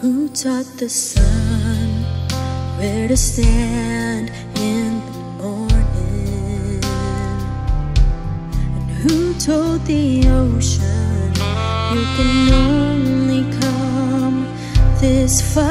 Who taught the sun where to stand in the morning? And who told the ocean you can only come this far?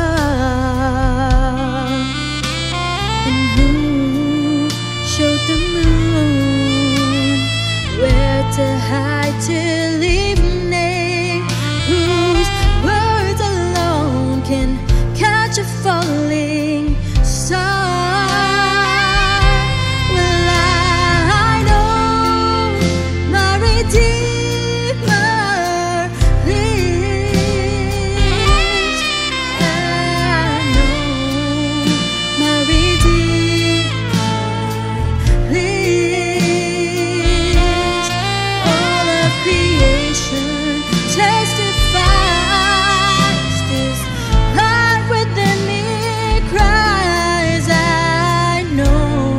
And who showed the moon where to hide till evening? Whose words alone can catch a falling star? Well, I know my Redeemer lives. I know my Redeemer lives. All of creation testifies this light within me cries. I know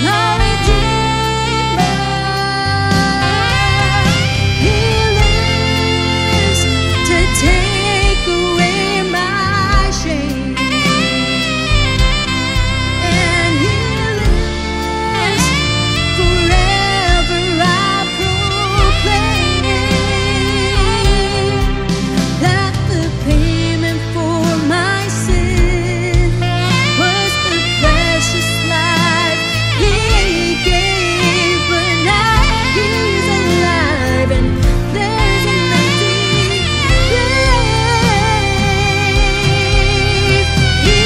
my Redeemer. He lives to take away my shame, and He lives forever. I proclaim that the payment for my sin was the precious life He gave. But now He's alive, and there's an empty grave. He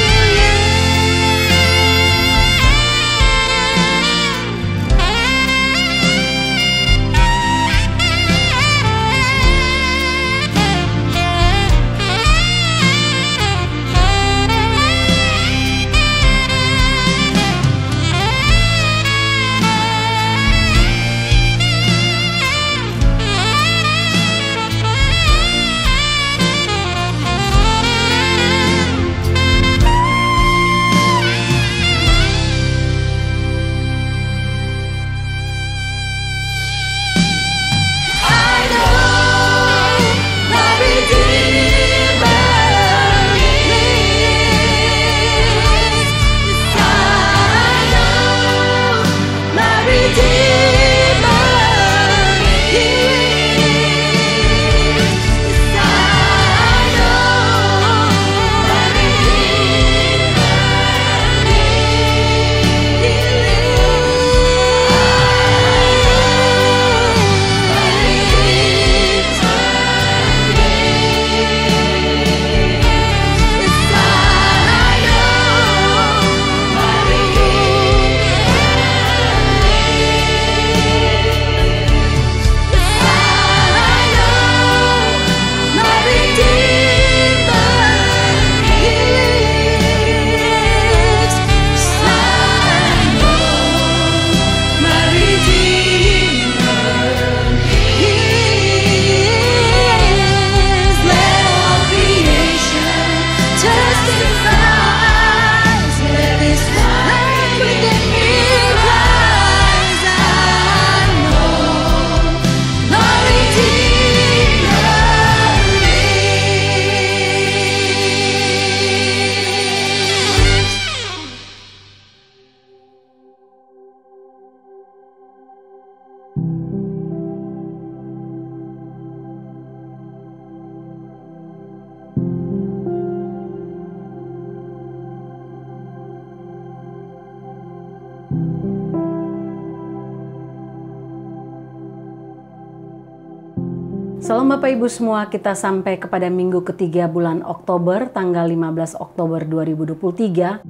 Salam Bapak Ibu semua, kita sampai kepada minggu ketiga bulan Oktober, tanggal 15 Oktober 2023.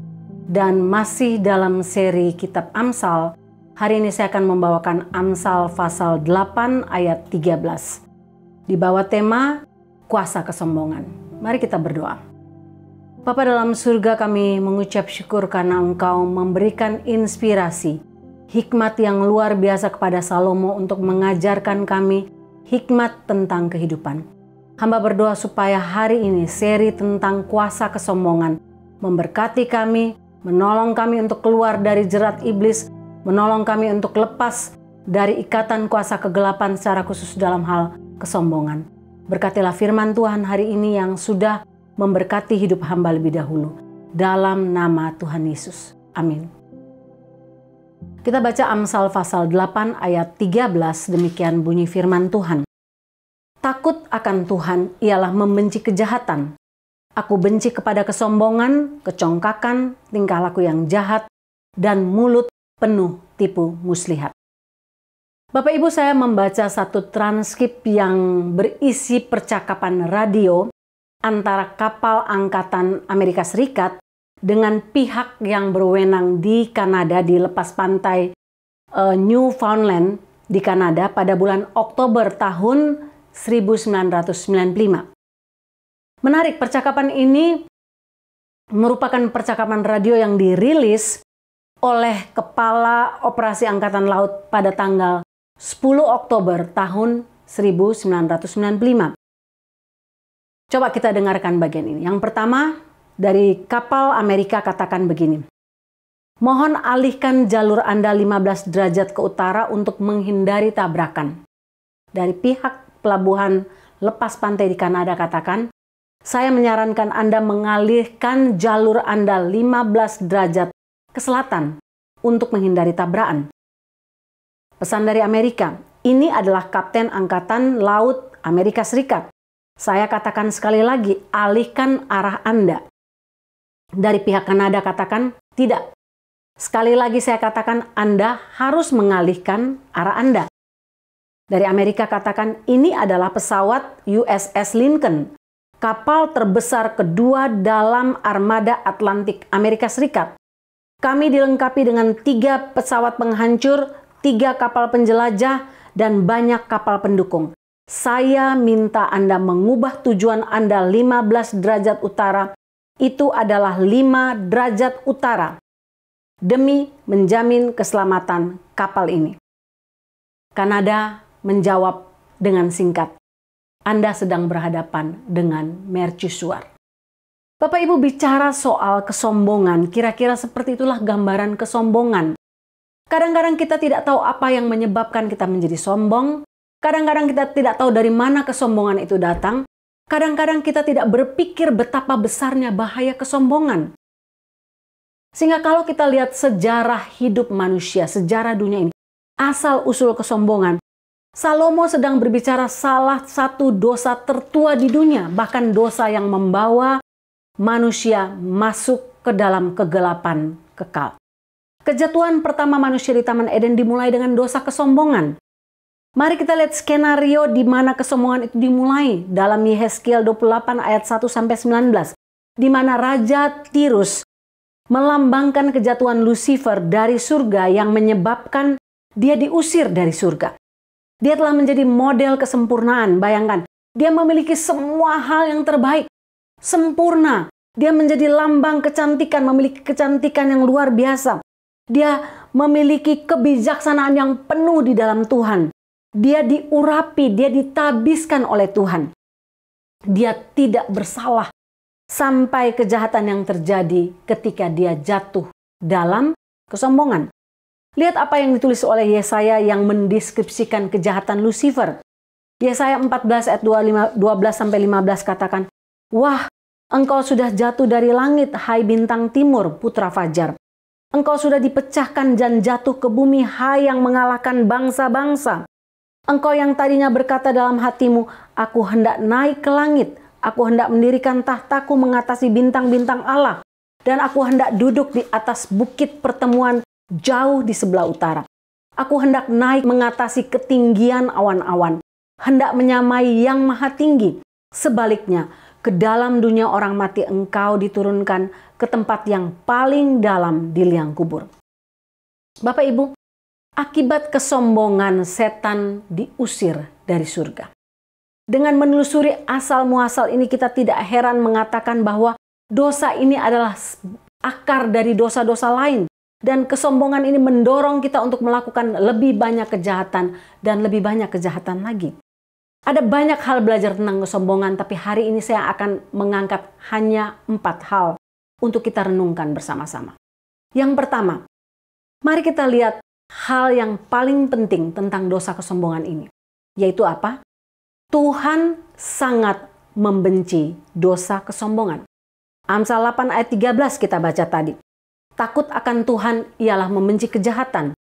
Dan masih dalam seri Kitab Amsal, hari ini saya akan membawakan Amsal pasal 8 ayat 13. Di bawah tema, kuasa kesombongan. Mari kita berdoa. Bapa dalam surga, kami mengucap syukur karena Engkau memberikan inspirasi, hikmat yang luar biasa kepada Salomo untuk mengajarkan kami hikmat tentang kehidupan. Hamba berdoa supaya hari ini seri tentang kuasa kesombongan memberkati kami, menolong kami untuk keluar dari jerat iblis, menolong kami untuk lepas dari ikatan kuasa kegelapan secara khusus dalam hal kesombongan. Berkatilah firman Tuhan hari ini yang sudah memberkati hidup hamba lebih dahulu. Dalam nama Tuhan Yesus. Amin. Kita baca Amsal pasal 8 ayat 13, demikian bunyi firman Tuhan. Takut akan Tuhan ialah membenci kejahatan. Aku benci kepada kesombongan, kecongkakan, tingkah laku yang jahat, dan mulut penuh tipu muslihat. Bapak Ibu, saya membaca satu transkrip yang berisi percakapan radio antara kapal angkatan Amerika Serikat dengan pihak yang berwenang di Kanada di lepas pantai Newfoundland di Kanada pada bulan Oktober tahun 1995. Menarik, percakapan ini merupakan percakapan radio yang dirilis oleh Kepala Operasi Angkatan Laut pada tanggal 10 Oktober tahun 1995. Coba kita dengarkan bagian ini. Yang pertama, dari kapal Amerika katakan begini. Mohon alihkan jalur Anda 15 derajat ke utara untuk menghindari tabrakan. Dari pihak pelabuhan lepas pantai di Kanada katakan, saya menyarankan Anda mengalihkan jalur Anda 15 derajat ke selatan untuk menghindari tabrakan. Pesan dari Amerika, ini adalah Kapten Angkatan Laut Amerika Serikat. Saya katakan sekali lagi, alihkan arah Anda. Dari pihak Kanada katakan, tidak. Sekali lagi saya katakan, Anda harus mengalihkan arah Anda. Dari Amerika katakan, ini adalah pesawat USS Lincoln, kapal terbesar kedua dalam armada Atlantik Amerika Serikat. Kami dilengkapi dengan 3 pesawat penghancur, 3 kapal penjelajah, dan banyak kapal pendukung. Saya minta Anda mengubah tujuan Anda 15 derajat utara. Itu adalah 5 derajat utara. Demi menjamin keselamatan kapal ini. Kanada menjawab dengan singkat. Anda sedang berhadapan dengan mercusuar. Bapak Ibu, bicara soal kesombongan, kira-kira seperti itulah gambaran kesombongan. Kadang-kadang kita tidak tahu apa yang menyebabkan kita menjadi sombong. Kadang-kadang kita tidak tahu dari mana kesombongan itu datang. Kadang-kadang kita tidak berpikir betapa besarnya bahaya kesombongan. Sehingga kalau kita lihat sejarah hidup manusia, sejarah dunia ini, asal-usul kesombongan, Salomo sedang berbicara salah satu dosa tertua di dunia, bahkan dosa yang membawa manusia masuk ke dalam kegelapan kekal. Kejatuhan pertama manusia di Taman Eden dimulai dengan dosa kesombongan. Mari kita lihat skenario di mana kesombongan itu dimulai dalam Yehezkiel 28 ayat 1-19, di mana Raja Tirus melambangkan kejatuhan Lucifer dari surga yang menyebabkan dia diusir dari surga. Dia telah menjadi model kesempurnaan. Bayangkan, dia memiliki semua hal yang terbaik, sempurna. Dia menjadi lambang kecantikan, memiliki kecantikan yang luar biasa. Dia memiliki kebijaksanaan yang penuh di dalam Tuhan. Dia diurapi, dia ditabiskan oleh Tuhan. Dia tidak bersalah sampai kejahatan yang terjadi ketika dia jatuh dalam kesombongan. Lihat apa yang ditulis oleh Yesaya yang mendeskripsikan kejahatan Lucifer. Yesaya 14 ayat 12-15 katakan, "Wah, engkau sudah jatuh dari langit, hai bintang timur, putra fajar. Engkau sudah dipecahkan dan jatuh ke bumi, hai yang mengalahkan bangsa-bangsa. Engkau yang tadinya berkata dalam hatimu, aku hendak naik ke langit, aku hendak mendirikan tahtaku mengatasi bintang-bintang Allah, dan aku hendak duduk di atas bukit pertemuan jauh di sebelah utara. Aku hendak naik mengatasi ketinggian awan-awan, hendak menyamai yang maha tinggi. Sebaliknya, ke dalam dunia orang mati engkau diturunkan ke tempat yang paling dalam di liang kubur." Bapak Ibu, akibat kesombongan setan diusir dari surga. Dengan menelusuri asal muasal ini kita tidak heran mengatakan bahwa dosa ini adalah akar dari dosa-dosa lain. Dan kesombongan ini mendorong kita untuk melakukan lebih banyak kejahatan dan lebih banyak kejahatan lagi. Ada banyak hal belajar tentang kesombongan, tapi hari ini saya akan mengangkat hanya 4 hal untuk kita renungkan bersama-sama. Yang pertama, mari kita lihat hal yang paling penting tentang dosa kesombongan ini. Yaitu apa? Tuhan sangat membenci dosa kesombongan. Amsal 8 ayat 13 kita baca tadi. Takut akan Tuhan ialah membenci kejahatan.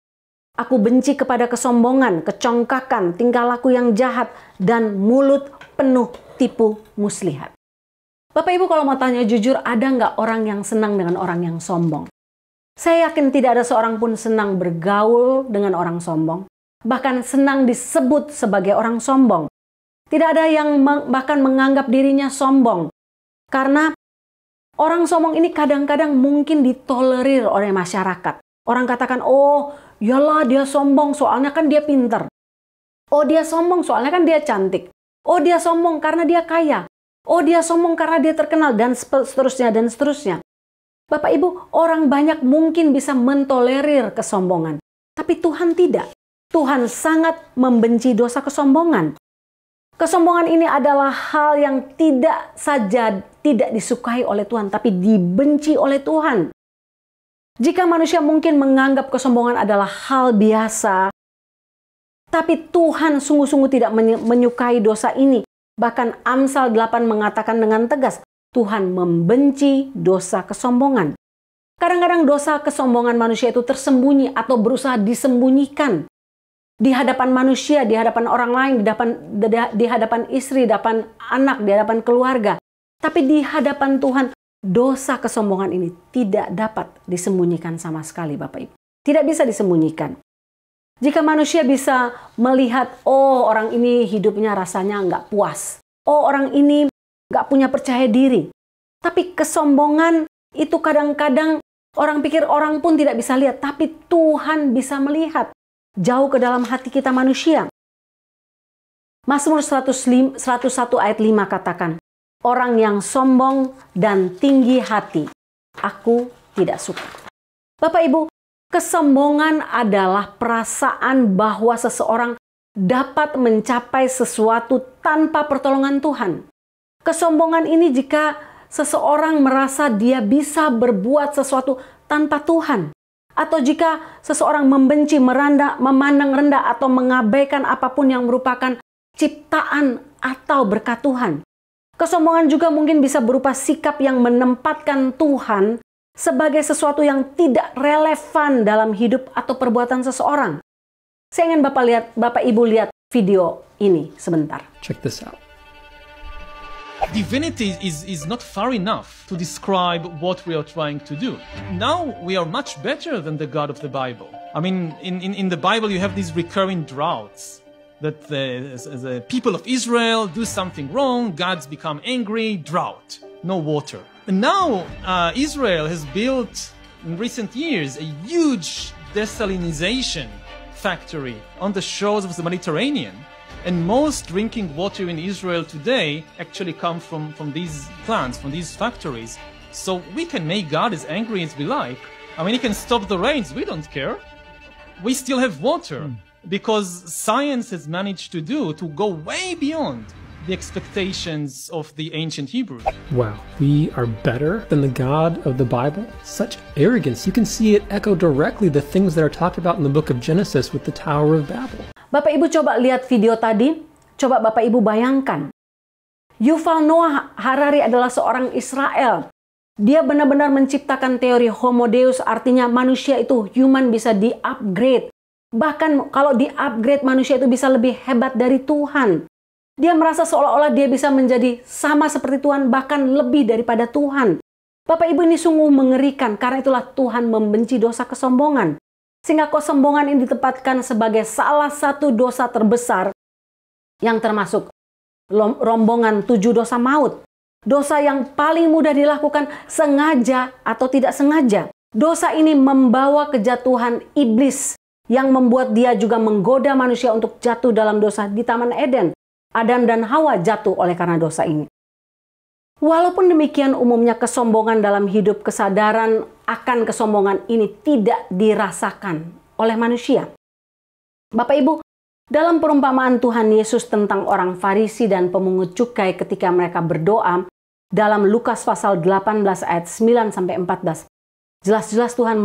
Aku benci kepada kesombongan, kecongkakan, tingkah laku yang jahat, dan mulut penuh tipu muslihat. Bapak Ibu kalau mau tanya jujur, ada nggak orang yang senang dengan orang yang sombong? Saya yakin tidak ada seorang pun senang bergaul dengan orang sombong. Bahkan senang disebut sebagai orang sombong. Tidak ada yang bahkan menganggap dirinya sombong. Karena orang sombong ini kadang-kadang mungkin ditolerir oleh masyarakat. Orang katakan, oh yalah dia sombong soalnya kan dia pinter. Oh dia sombong soalnya kan dia cantik. Oh dia sombong karena dia kaya. Oh dia sombong karena dia terkenal, dan seterusnya dan seterusnya. Bapak Ibu, orang banyak mungkin bisa mentolerir kesombongan. Tapi Tuhan tidak. Tuhan sangat membenci dosa kesombongan. Kesombongan ini adalah hal yang tidak saja tidak disukai oleh Tuhan, tapi dibenci oleh Tuhan. Jika manusia mungkin menganggap kesombongan adalah hal biasa, tapi Tuhan sungguh-sungguh tidak menyukai dosa ini. Bahkan Amsal 8 mengatakan dengan tegas, Tuhan membenci dosa kesombongan. Kadang-kadang dosa kesombongan manusia itu tersembunyi atau berusaha disembunyikan. Di hadapan manusia, di hadapan orang lain, di hadapan istri, di hadapan anak, di hadapan keluarga. Tapi di hadapan Tuhan, dosa kesombongan ini tidak dapat disembunyikan sama sekali, Bapak Ibu. Tidak bisa disembunyikan. Jika manusia bisa melihat, oh orang ini hidupnya rasanya nggak puas. Oh orang ini nggak punya percaya diri. Tapi kesombongan itu kadang-kadang orang pikir orang pun tidak bisa lihat. Tapi Tuhan bisa melihat. Jauh ke dalam hati kita manusia. Mazmur 101 ayat 5 katakan, orang yang sombong dan tinggi hati, aku tidak suka. Bapak Ibu, kesombongan adalah perasaan bahwa seseorang dapat mencapai sesuatu tanpa pertolongan Tuhan. Kesombongan ini jika seseorang merasa dia bisa berbuat sesuatu tanpa Tuhan. Atau jika seseorang membenci, memandang rendah, atau mengabaikan apapun yang merupakan ciptaan atau berkat Tuhan. Kesombongan juga mungkin bisa berupa sikap yang menempatkan Tuhan sebagai sesuatu yang tidak relevan dalam hidup atau perbuatan seseorang. Saya ingin Bapak Ibu lihat video ini sebentar. Check this out. Divinity is not far enough to describe what we are trying to do. Now we are much better than the God of the Bible. I mean, in the Bible you have these recurring droughts that the people of Israel do something wrong, God's become angry, drought, no water. And now Israel has built in recent years a huge desalinization factory on the shores of the Mediterranean. And most drinking water in Israel today actually come from these plants, from these factories. So we can make God as angry as we like. I mean, he can stop the rains. We don't care. We still have water because science has managed to go way beyond the expectations of the ancient Hebrews. Wow, we are better than the God of the Bible? Such arrogance. You can see it echo directly the things that are talked about in the book of Genesis with the Tower of Babel. Bapak Ibu coba lihat video tadi, coba Bapak Ibu bayangkan. Yuval Noah Harari adalah seorang Israel. Dia benar-benar menciptakan teori Homo Deus, artinya manusia itu human bisa di-upgrade. Bahkan kalau di-upgrade manusia itu bisa lebih hebat dari Tuhan. Dia merasa seolah-olah dia bisa menjadi sama seperti Tuhan, bahkan lebih daripada Tuhan. Bapak Ibu, ini sungguh mengerikan, karena itulah Tuhan membenci dosa kesombongan. Sehingga kesombongan ini ditempatkan sebagai salah satu dosa terbesar yang termasuk rombongan 7 dosa maut. Dosa yang paling mudah dilakukan sengaja atau tidak sengaja. Dosa ini membawa kejatuhan iblis yang membuat dia juga menggoda manusia untuk jatuh dalam dosa di Taman Eden. Adam dan Hawa jatuh oleh karena dosa ini. Walaupun demikian, umumnya kesombongan dalam hidup, kesadaran akan kesombongan ini tidak dirasakan oleh manusia. Bapak Ibu, dalam perumpamaan Tuhan Yesus tentang orang Farisi dan pemungut cukai ketika mereka berdoa, dalam Lukas pasal 18 ayat 9-14, jelas-jelas Tuhan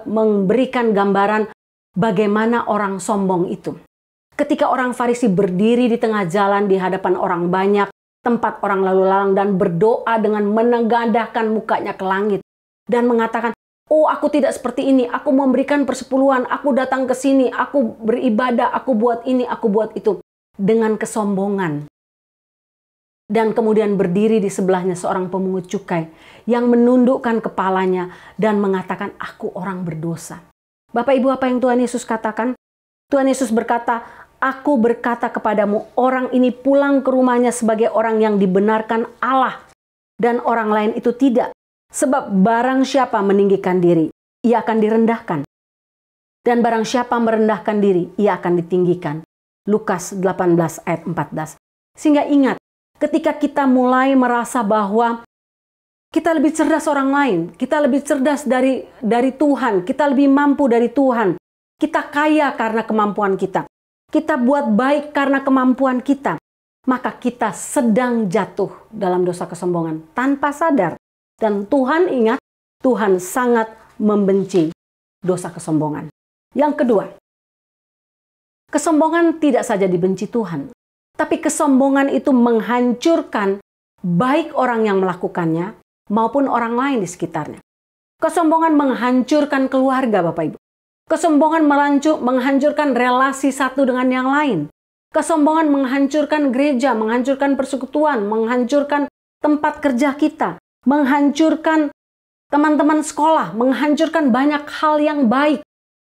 memberikan gambaran bagaimana orang sombong itu. Ketika orang Farisi berdiri di tengah jalan di hadapan orang banyak, tempat orang lalu lalang dan berdoa dengan menengadahkan mukanya ke langit dan mengatakan, oh aku tidak seperti ini, aku memberikan persepuluhan, aku datang ke sini, aku beribadah, aku buat ini, aku buat itu. Dengan kesombongan. Dan kemudian berdiri di sebelahnya seorang pemungut cukai yang menundukkan kepalanya dan mengatakan, aku orang berdosa. Bapak Ibu, apa yang Tuhan Yesus katakan? Tuhan Yesus berkata, aku berkata kepadamu, orang ini pulang ke rumahnya sebagai orang yang dibenarkan Allah, dan orang lain itu tidak. Sebab barang siapa meninggikan diri, ia akan direndahkan. Dan barang siapa merendahkan diri, ia akan ditinggikan. Lukas 18 ayat 14. Sehingga ingat, ketika kita mulai merasa bahwa kita lebih cerdas orang lain, kita lebih cerdas dari Tuhan, kita lebih mampu dari Tuhan, kita kaya karena kemampuan kita, kita buat baik karena kemampuan kita, maka kita sedang jatuh dalam dosa kesombongan tanpa sadar. Dan Tuhan ingat, Tuhan sangat membenci dosa kesombongan. Yang kedua, kesombongan tidak saja dibenci Tuhan, tapi kesombongan itu menghancurkan baik orang yang melakukannya maupun orang lain di sekitarnya. Kesombongan menghancurkan keluarga, Bapak Ibu. Kesombongan menghancurkan relasi satu dengan yang lain. Kesombongan menghancurkan gereja, menghancurkan persekutuan, menghancurkan tempat kerja kita, menghancurkan teman-teman sekolah, menghancurkan banyak hal yang baik.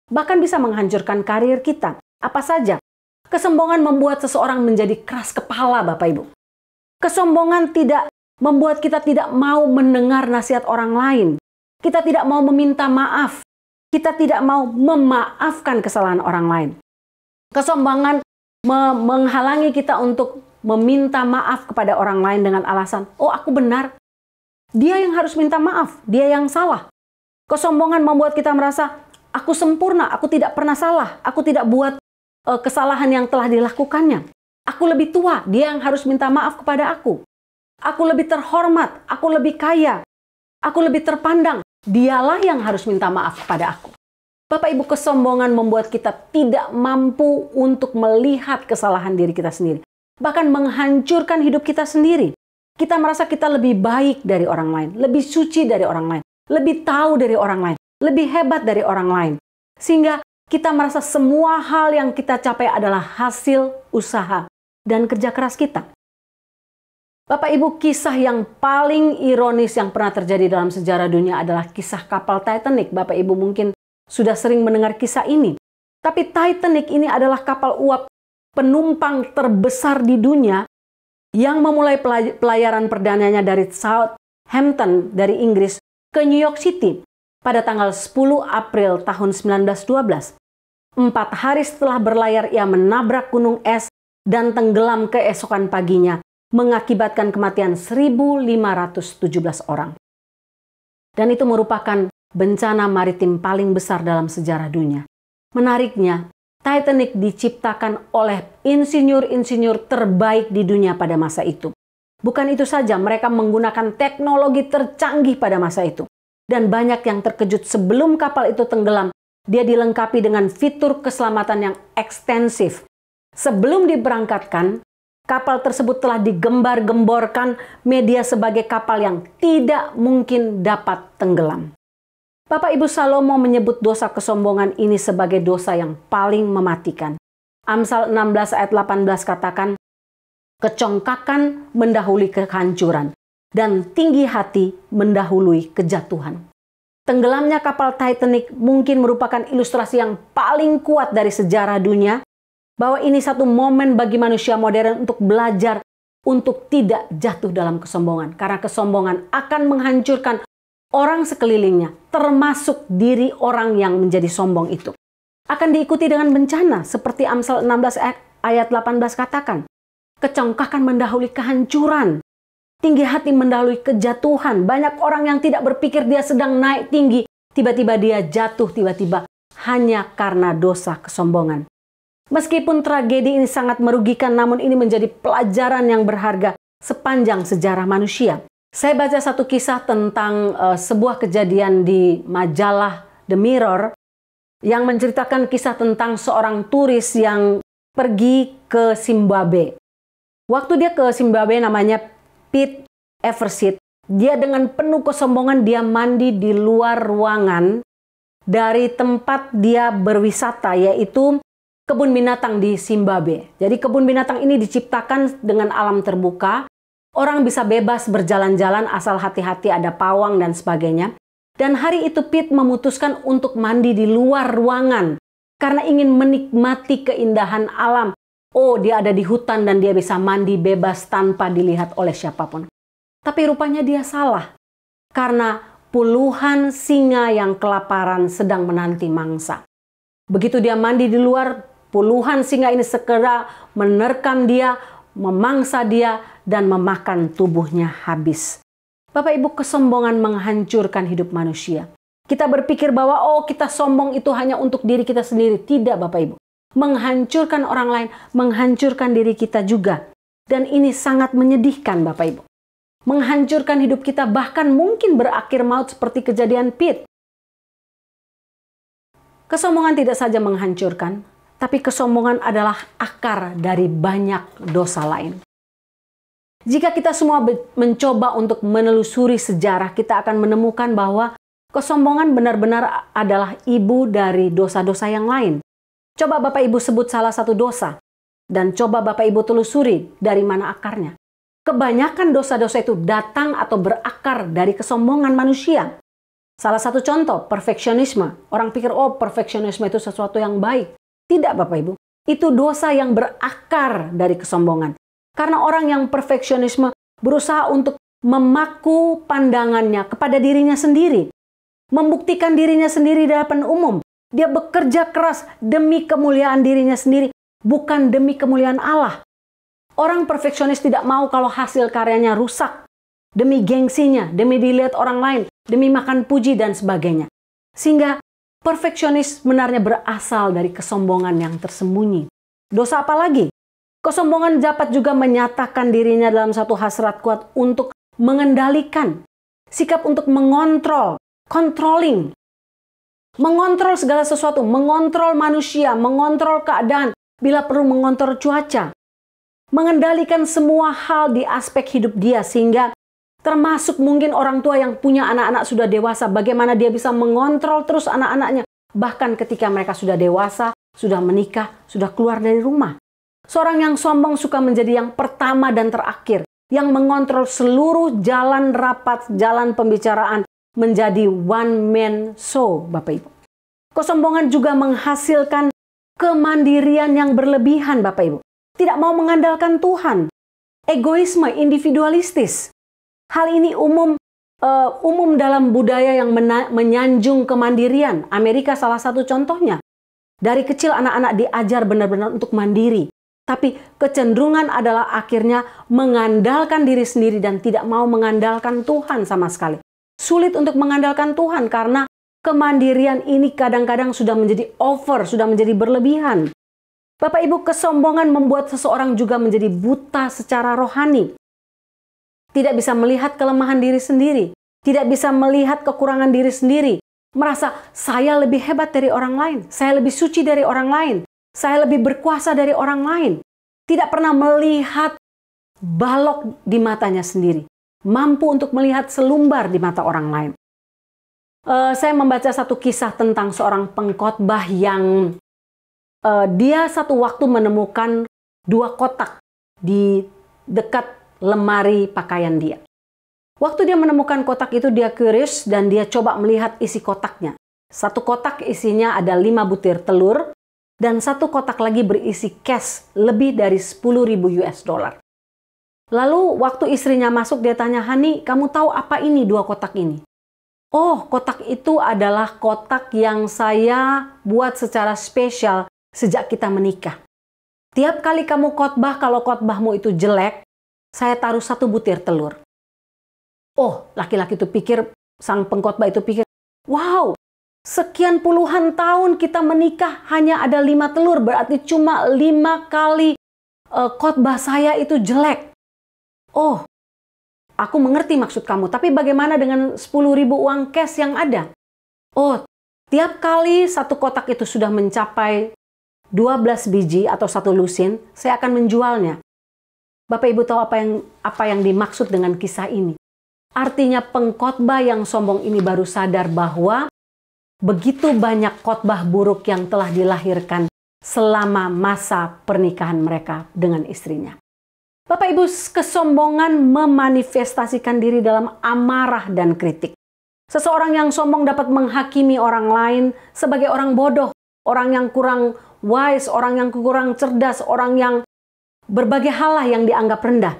Bahkan bisa menghancurkan karir kita. Apa saja? Kesombongan membuat seseorang menjadi keras kepala, Bapak Ibu. Kesombongan tidak membuat kita tidak mau mendengar nasihat orang lain. Kita tidak mau meminta maaf. Kita tidak mau memaafkan kesalahan orang lain. Kesombongan menghalangi kita untuk meminta maaf kepada orang lain dengan alasan, oh aku benar. Dia yang harus minta maaf, dia yang salah. Kesombongan membuat kita merasa, aku sempurna, aku tidak pernah salah, aku tidak buat kesalahan yang telah dilakukannya. Aku lebih tua, dia yang harus minta maaf kepada aku. Aku lebih terhormat, aku lebih kaya, aku lebih terpandang. Dialah yang harus minta maaf kepada aku. Bapak Ibu, kesombongan membuat kita tidak mampu untuk melihat kesalahan diri kita sendiri. Bahkan menghancurkan hidup kita sendiri. Kita merasa kita lebih baik dari orang lain, lebih suci dari orang lain, lebih tahu dari orang lain, lebih hebat dari orang lain. Sehingga kita merasa semua hal yang kita capai adalah hasil usaha dan kerja keras kita. Bapak Ibu, kisah yang paling ironis yang pernah terjadi dalam sejarah dunia adalah kisah kapal Titanic. Bapak Ibu mungkin sudah sering mendengar kisah ini. Tapi Titanic ini adalah kapal uap penumpang terbesar di dunia yang memulai pelayaran perdananya dari Southampton dari Inggris ke New York City pada tanggal 10 April tahun 1912. 4 hari setelah berlayar, ia menabrak gunung es dan tenggelam keesokan paginya, mengakibatkan kematian 1.517 orang. Dan itu merupakan bencana maritim paling besar dalam sejarah dunia. Menariknya, Titanic diciptakan oleh insinyur-insinyur terbaik di dunia pada masa itu. Bukan itu saja, mereka menggunakan teknologi tercanggih pada masa itu. Dan banyak yang terkejut sebelum kapal itu tenggelam, dia dilengkapi dengan fitur keselamatan yang ekstensif. Sebelum diberangkatkan, kapal tersebut telah digembar-gemborkan media sebagai kapal yang tidak mungkin dapat tenggelam. Bapak Ibu, Salomo menyebut dosa kesombongan ini sebagai dosa yang paling mematikan. Amsal 16 ayat 18 katakan, kecongkakan mendahului kehancuran, dan tinggi hati mendahului kejatuhan. Tenggelamnya kapal Titanic mungkin merupakan ilustrasi yang paling kuat dari sejarah dunia, bahwa ini satu momen bagi manusia modern untuk belajar untuk tidak jatuh dalam kesombongan. Karena kesombongan akan menghancurkan orang sekelilingnya, termasuk diri orang yang menjadi sombong itu. Akan diikuti dengan bencana, seperti Amsal 16 ayat 18 katakan. Kecongkakan mendahului kehancuran, tinggi hati mendahului kejatuhan. Banyak orang yang tidak berpikir dia sedang naik tinggi, tiba-tiba dia jatuh tiba-tiba hanya karena dosa kesombongan. Meskipun tragedi ini sangat merugikan, namun ini menjadi pelajaran yang berharga sepanjang sejarah manusia. Saya baca satu kisah tentang sebuah kejadian di majalah The Mirror yang menceritakan kisah tentang seorang turis yang pergi ke Zimbabwe. Waktu dia ke Zimbabwe, namanya Pete Evershed, dia dengan penuh kesombongan dia mandi di luar ruangan dari tempat dia berwisata, yaitu kebun binatang di Zimbabwe. Jadi kebun binatang ini diciptakan dengan alam terbuka. Orang bisa bebas berjalan-jalan asal hati-hati, ada pawang dan sebagainya. Dan hari itu Pete memutuskan untuk mandi di luar ruangan karena ingin menikmati keindahan alam. Oh, dia ada di hutan dan dia bisa mandi bebas tanpa dilihat oleh siapapun. Tapi rupanya dia salah karena puluhan singa yang kelaparan sedang menanti mangsa. Begitu dia mandi di luar, puluhan singa ini segera menerkam dia, memangsa dia, dan memakan tubuhnya habis. Bapak Ibu, kesombongan menghancurkan hidup manusia. Kita berpikir bahwa kita sombong itu hanya untuk diri kita sendiri. Tidak, Bapak Ibu. Menghancurkan orang lain, menghancurkan diri kita juga. Dan ini sangat menyedihkan, Bapak Ibu. Menghancurkan hidup kita, bahkan mungkin berakhir maut seperti kejadian Pete. Kesombongan tidak saja menghancurkan, tapi kesombongan adalah akar dari banyak dosa lain. Jika kita semua mencoba untuk menelusuri sejarah, kita akan menemukan bahwa kesombongan benar-benar adalah ibu dari dosa-dosa yang lain. Coba Bapak Ibu sebut salah satu dosa, dan coba Bapak Ibu telusuri dari mana akarnya. Kebanyakan dosa-dosa itu datang atau berakar dari kesombongan manusia. Salah satu contoh, perfeksionisme. Orang pikir, perfeksionisme itu sesuatu yang baik. Tidak, Bapak Ibu. Itu dosa yang berakar dari kesombongan. Karena orang yang perfeksionisme berusaha untuk memaku pandangannya kepada dirinya sendiri. Membuktikan dirinya sendiri di hadapan umum. Dia bekerja keras demi kemuliaan dirinya sendiri, bukan demi kemuliaan Allah. Orang perfeksionis tidak mau kalau hasil karyanya rusak. Demi gengsinya, demi dilihat orang lain, demi makan puji dan sebagainya. Sehingga perfeksionis sebenarnya berasal dari kesombongan yang tersembunyi. Dosa apa lagi? Kesombongan dapat juga menyatakan dirinya dalam satu hasrat kuat untuk mengendalikan. Sikap untuk mengontrol, controlling. Mengontrol segala sesuatu, mengontrol manusia, mengontrol keadaan, bila perlu mengontrol cuaca. Mengendalikan semua hal di aspek hidup dia, sehingga termasuk mungkin orang tua yang punya anak-anak sudah dewasa, bagaimana dia bisa mengontrol terus anak-anaknya. Bahkan ketika mereka sudah dewasa, sudah menikah, sudah keluar dari rumah. Seorang yang sombong suka menjadi yang pertama dan terakhir, yang mengontrol seluruh jalan rapat, jalan pembicaraan, menjadi one man show, Bapak Ibu. Kesombongan juga menghasilkan kemandirian yang berlebihan, Bapak Ibu. Tidak mau mengandalkan Tuhan. Egoisme, individualistis. Hal ini umum dalam budaya yang menyanjung kemandirian. Amerika salah satu contohnya. Dari kecil anak-anak diajar benar-benar untuk mandiri. Tapi kecenderungan adalah akhirnya mengandalkan diri sendiri dan tidak mau mengandalkan Tuhan sama sekali. Sulit untuk mengandalkan Tuhan karena kemandirian ini kadang-kadang sudah menjadi over, sudah menjadi berlebihan. Bapak Ibu, kesombongan membuat seseorang juga menjadi buta secara rohani. Tidak bisa melihat kelemahan diri sendiri. Tidak bisa melihat kekurangan diri sendiri. Merasa saya lebih hebat dari orang lain. Saya lebih suci dari orang lain. Saya lebih berkuasa dari orang lain. Tidak pernah melihat balok di matanya sendiri. Mampu untuk melihat selumbar di mata orang lain. Saya membaca satu kisah tentang seorang pengkhotbah yang dia satu waktu menemukan 2 kotak di dekat lemari pakaian dia. Waktu dia menemukan kotak itu, dia curious dan dia coba melihat isi kotaknya. Satu kotak isinya ada 5 butir telur. Dan satu kotak lagi berisi cash lebih dari 10.000 US dollar. Lalu waktu istrinya masuk, dia tanya, "Hani, kamu tahu apa ini 2 kotak ini?" "Oh, kotak itu adalah kotak yang saya buat secara spesial sejak kita menikah. Tiap kali kamu khotbah, kalau khotbahmu itu jelek, saya taruh 1 butir telur." Oh, laki-laki itu pikir, sang pengkhotbah itu pikir, wow, sekian puluhan tahun kita menikah hanya ada 5 telur, berarti cuma 5 kali khotbah saya itu jelek. Oh, aku mengerti maksud kamu, tapi bagaimana dengan 10.000 uang cash yang ada? Oh, tiap kali 1 kotak itu sudah mencapai 12 biji atau 1 lusin, saya akan menjualnya. Bapak Ibu tahu apa yang dimaksud dengan kisah ini? Artinya pengkhotbah yang sombong ini baru sadar bahwa begitu banyak khotbah buruk yang telah dilahirkan selama masa pernikahan mereka dengan istrinya. Bapak Ibu, kesombongan memanifestasikan diri dalam amarah dan kritik. Seseorang yang sombong dapat menghakimi orang lain sebagai orang bodoh, orang yang kurang wise, orang yang kurang cerdas, orang yang berbagai hal lah yang dianggap rendah.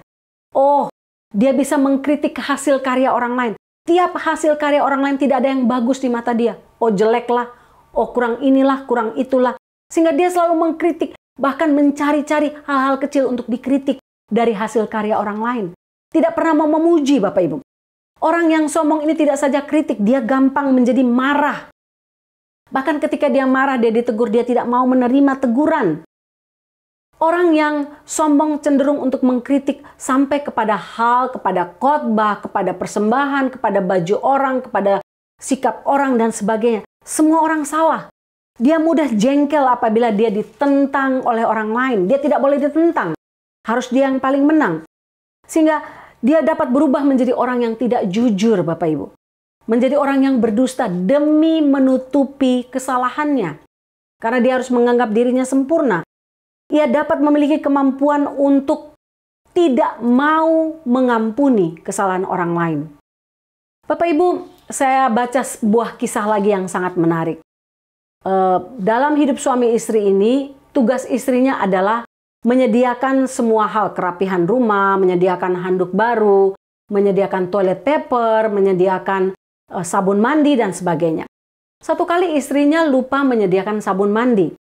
Oh, dia bisa mengkritik hasil karya orang lain. Tiap hasil karya orang lain tidak ada yang bagus di mata dia. Oh, jelek lah, oh kurang inilah, kurang itulah. Sehingga dia selalu mengkritik, bahkan mencari-cari hal-hal kecil untuk dikritik dari hasil karya orang lain. Tidak pernah mau memuji, Bapak Ibu. Orang yang sombong ini tidak saja kritik, dia gampang menjadi marah. Bahkan ketika dia marah, dia ditegur, dia tidak mau menerima teguran. Orang yang sombong cenderung untuk mengkritik sampai kepada hal, kepada khotbah, kepada persembahan, kepada baju orang, kepada sikap orang dan sebagainya. Semua orang salah. Dia mudah jengkel apabila dia ditentang oleh orang lain. Dia tidak boleh ditentang. Harus dia yang paling menang. Sehingga dia dapat berubah menjadi orang yang tidak jujur, Bapak Ibu. Menjadi orang yang berdusta demi menutupi kesalahannya. Karena dia harus menganggap dirinya sempurna. Ia dapat memiliki kemampuan untuk tidak mau mengampuni kesalahan orang lain. Bapak Ibu, saya baca sebuah kisah lagi yang sangat menarik. Dalam hidup suami istri ini, tugas istrinya adalah menyediakan semua hal, kerapihan rumah, menyediakan handuk baru, menyediakan toilet paper, menyediakan sabun mandi dan sebagainya. Satu kali istrinya lupa menyediakan sabun mandi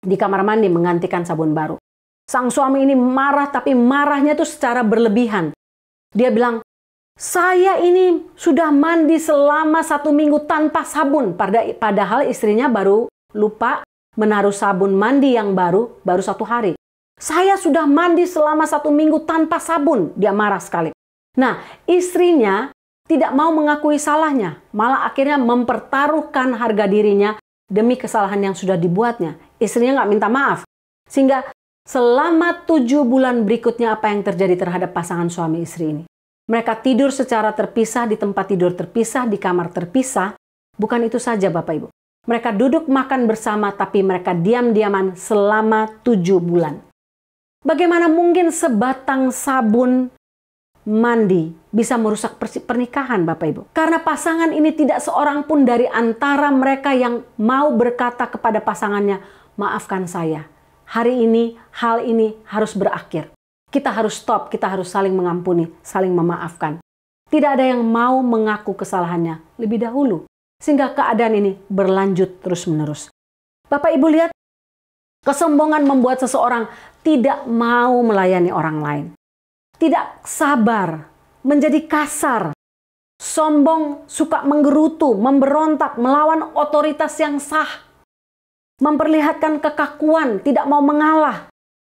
di kamar mandi menggantikan sabun baru. Sang suami ini marah, tapi marahnya itu secara berlebihan. Dia bilang, saya ini sudah mandi selama 1 minggu tanpa sabun. Padahal istrinya baru lupa menaruh sabun mandi yang baru 1 hari. Saya sudah mandi selama 1 minggu tanpa sabun. Dia marah sekali. Nah, istrinya tidak mau mengakui salahnya. Malah akhirnya mempertaruhkan harga dirinya demi kesalahan yang sudah dibuatnya. Istrinya nggak minta maaf. Sehingga selama 7 bulan berikutnya apa yang terjadi terhadap pasangan suami istri ini? Mereka tidur secara terpisah, di tempat tidur terpisah, di kamar terpisah. Bukan itu saja Bapak Ibu. Mereka duduk makan bersama, tapi mereka diam-diaman selama 7 bulan. Bagaimana mungkin sebatang sabun mandi bisa merusak pernikahan Bapak Ibu? Karena pasangan ini tidak seorang pun dari antara mereka yang mau berkata kepada pasangannya, maafkan saya. Hari ini, hal ini harus berakhir. Kita harus stop, kita harus saling mengampuni, saling memaafkan. Tidak ada yang mau mengaku kesalahannya lebih dahulu. Sehingga keadaan ini berlanjut terus-menerus. Bapak Ibu lihat, kesombongan membuat seseorang tidak mau melayani orang lain. Tidak sabar, menjadi kasar. Sombong, suka menggerutu, memberontak, melawan otoritas yang sah. Memperlihatkan kekakuan, tidak mau mengalah.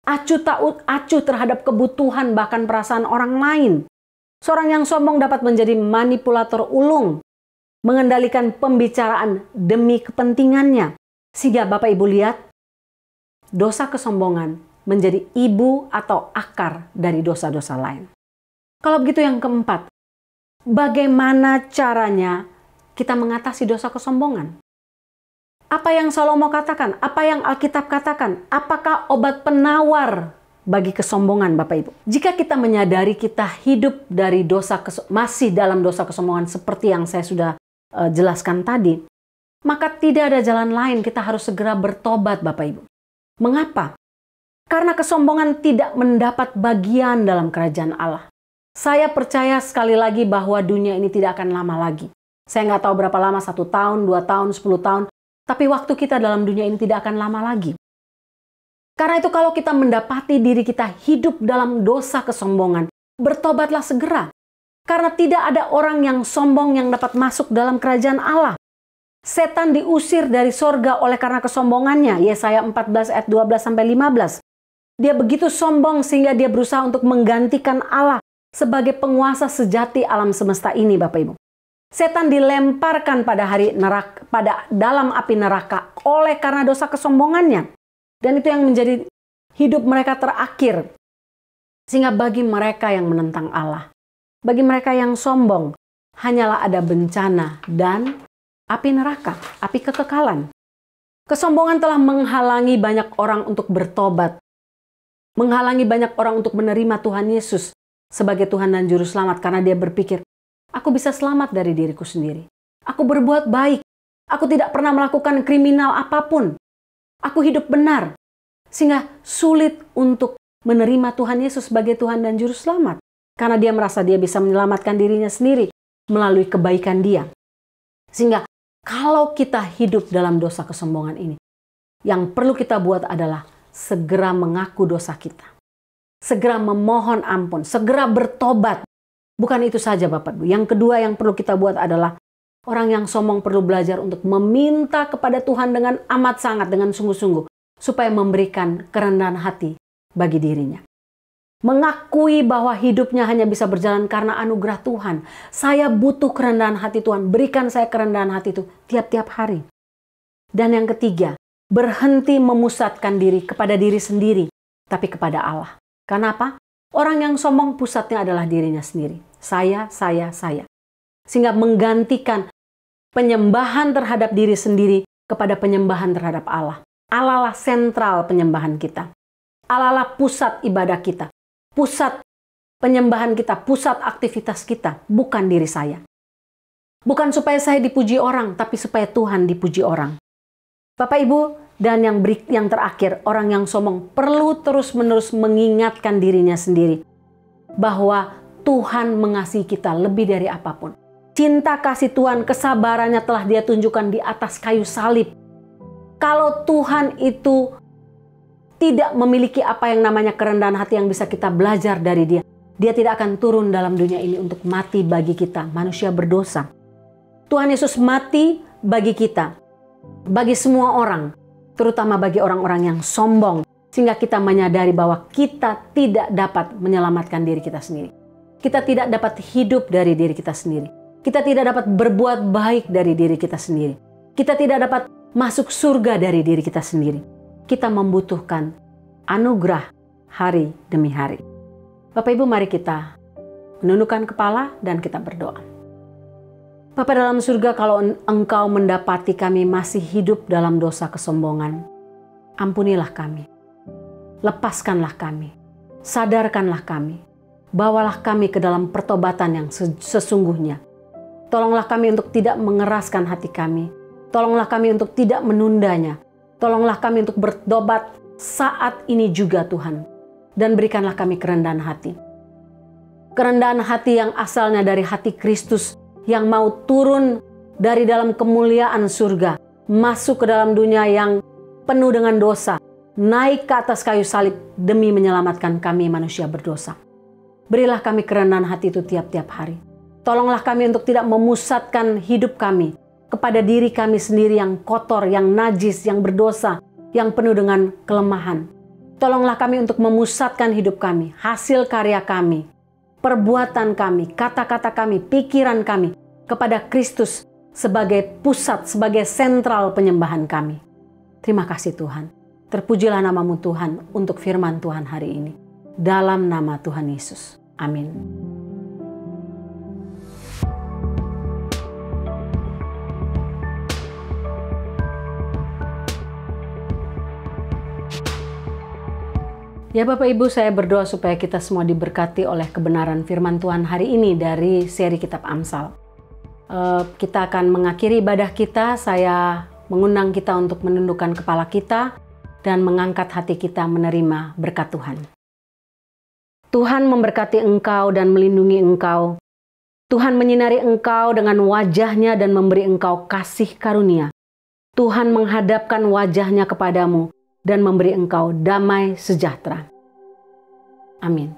Acuh tak acuh terhadap kebutuhan bahkan perasaan orang lain. Seorang yang sombong dapat menjadi manipulator ulung, mengendalikan pembicaraan demi kepentingannya. Sehingga Bapak Ibu lihat, dosa kesombongan menjadi ibu atau akar dari dosa-dosa lain. Kalau begitu yang keempat, bagaimana caranya kita mengatasi dosa kesombongan? Apa yang Salomo katakan? Apa yang Alkitab katakan? Apakah obat penawar bagi kesombongan Bapak Ibu? Jika kita menyadari kita hidup dari masih dalam dosa kesombongan seperti yang saya sudah jelaskan tadi, maka tidak ada jalan lain, kita harus segera bertobat Bapak Ibu. Mengapa? Karena kesombongan tidak mendapat bagian dalam kerajaan Allah. Saya percaya sekali lagi bahwa dunia ini tidak akan lama lagi. Saya nggak tahu berapa lama, 1 tahun, 2 tahun, 10 tahun. Tapi waktu kita dalam dunia ini tidak akan lama lagi. Karena itu kalau kita mendapati diri kita hidup dalam dosa kesombongan, bertobatlah segera. Karena tidak ada orang yang sombong yang dapat masuk dalam kerajaan Allah. Setan diusir dari sorga oleh karena kesombongannya. Yesaya 14 ayat 12-15. Dia begitu sombong sehingga dia berusaha untuk menggantikan Allah sebagai penguasa sejati alam semesta ini Bapak Ibu. Setan dilemparkan pada dalam api neraka oleh karena dosa kesombongannya. Dan itu yang menjadi hidup mereka terakhir. Sehingga bagi mereka yang menentang Allah, bagi mereka yang sombong, hanyalah ada bencana dan api neraka, api kekekalan. Kesombongan telah menghalangi banyak orang untuk bertobat, menghalangi banyak orang untuk menerima Tuhan Yesus sebagai Tuhan dan Juru Selamat, karena dia berpikir, aku bisa selamat dari diriku sendiri. Aku berbuat baik, aku tidak pernah melakukan kriminal apapun, aku hidup benar. Sehingga sulit untuk menerima Tuhan Yesus sebagai Tuhan dan Juru Selamat, karena dia merasa dia bisa menyelamatkan dirinya sendiri melalui kebaikan dia. Sehingga kalau kita hidup dalam dosa kesombongan ini, yang perlu kita buat adalah segera mengaku dosa kita, segera memohon ampun, segera bertobat. Bukan itu saja Bapak Ibu. Yang kedua yang perlu kita buat adalah orang yang sombong perlu belajar untuk meminta kepada Tuhan dengan amat sangat, dengan sungguh-sungguh, supaya memberikan kerendahan hati bagi dirinya. Mengakui bahwa hidupnya hanya bisa berjalan karena anugerah Tuhan. Saya butuh kerendahan hati Tuhan. Berikan saya kerendahan hati itu tiap-tiap hari. Dan yang ketiga, berhenti memusatkan diri kepada diri sendiri, tapi kepada Allah. Kenapa? Orang yang sombong pusatnya adalah dirinya sendiri. Saya. Sehingga menggantikan penyembahan terhadap diri sendiri kepada penyembahan terhadap Allah. Allah lah sentral penyembahan kita. Allah lah pusat ibadah kita. Pusat penyembahan kita, pusat aktivitas kita, bukan diri saya. Bukan supaya saya dipuji orang, tapi supaya Tuhan dipuji orang. Bapak Ibu, dan yang terakhir, orang yang sombong perlu terus-menerus mengingatkan dirinya sendiri bahwa Tuhan mengasihi kita lebih dari apapun. Cinta kasih Tuhan, kesabarannya telah Dia tunjukkan di atas kayu salib. Kalau Tuhan itu tidak memiliki apa yang namanya kerendahan hati yang bisa kita belajar dari Dia, Dia tidak akan turun dalam dunia ini untuk mati bagi kita, manusia berdosa. Tuhan Yesus mati bagi kita, bagi semua orang, terutama bagi orang-orang yang sombong, sehingga kita menyadari bahwa kita tidak dapat menyelamatkan diri kita sendiri. Kita tidak dapat hidup dari diri kita sendiri. Kita tidak dapat berbuat baik dari diri kita sendiri. Kita tidak dapat masuk surga dari diri kita sendiri. Kita membutuhkan anugerah hari demi hari. Bapak Ibu, mari kita menundukkan kepala dan kita berdoa. Bapa dalam surga, kalau Engkau mendapati kami masih hidup dalam dosa kesombongan, ampunilah kami. Lepaskanlah kami. Sadarkanlah kami. Bawalah kami ke dalam pertobatan yang sesungguhnya. Tolonglah kami untuk tidak mengeraskan hati kami. Tolonglah kami untuk tidak menundanya. Tolonglah kami untuk bertobat saat ini juga Tuhan. Dan berikanlah kami kerendahan hati. Kerendahan hati yang asalnya dari hati Kristus yang mau turun dari dalam kemuliaan surga. Masuk ke dalam dunia yang penuh dengan dosa. Naik ke atas kayu salib demi menyelamatkan kami manusia berdosa. Berilah kami kerendahan hati itu tiap-tiap hari. Tolonglah kami untuk tidak memusatkan hidup kami kepada diri kami sendiri yang kotor, yang najis, yang berdosa, yang penuh dengan kelemahan. Tolonglah kami untuk memusatkan hidup kami, hasil karya kami, perbuatan kami, kata-kata kami, pikiran kami kepada Kristus sebagai pusat, sebagai sentral penyembahan kami. Terima kasih Tuhan. Terpujilah namamu Tuhan untuk firman Tuhan hari ini. Dalam nama Tuhan Yesus. Amin. Ya Bapak Ibu, saya berdoa supaya kita semua diberkati oleh kebenaran firman Tuhan hari ini dari seri Kitab Amsal. Kita akan mengakhiri ibadah kita. Saya mengundang kita untuk menundukkan kepala kita dan mengangkat hati kita menerima berkat Tuhan. Tuhan memberkati engkau dan melindungi engkau. Tuhan menyinari engkau dengan wajah-Nya dan memberi engkau kasih karunia. Tuhan menghadapkan wajah-Nya kepadamu dan memberi engkau damai sejahtera. Amin.